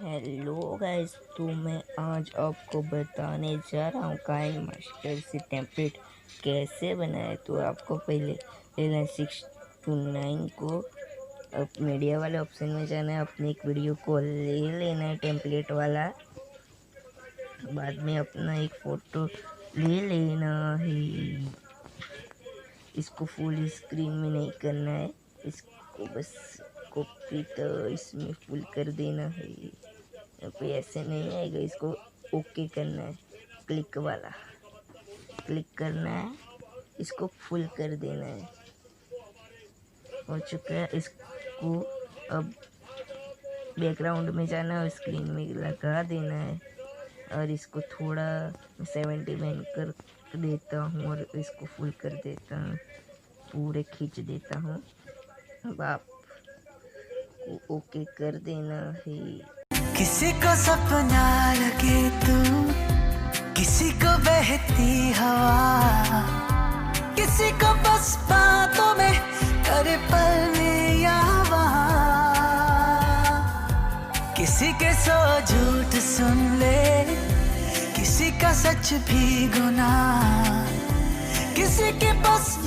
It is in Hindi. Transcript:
हेलो गाइस, तो मैं आज आपको बताने जा रहा हूँ काइनमास्टर से टेम्पलेट कैसे बनाए। तो आपको पहले लेना है 6 to 9 को। अब मीडिया वाले ऑप्शन में जाना है, अपनी एक वीडियो को ले लेना है टेम्पलेट वाला। बाद में अपना एक फ़ोटो ले लेना है। इसको फुल स्क्रीन में नहीं करना है, इसको बस कॉपी तो इसमें फुल कर देना है। यहाँ पे ऐसे नहीं आएगा, इसको ओके करना है, क्लिक वाला क्लिक करना है, इसको फुल कर देना है। हो चुका है। इसको अब बैकग्राउंड में जाना है, स्क्रीन में लगा देना है और इसको थोड़ा 70 में कर देता हूँ और इसको फुल कर देता हूँ, पूरे खींच देता हूँ। अब आप को ओके कर देना है। किसी को सपना लगे तू, किसी को बहती हवा, किसी को बस बातों में करे पल में या वहाँ, किसी के सौ झूठ सुन ले, किसी का सच भी गुनाह, किसी के बस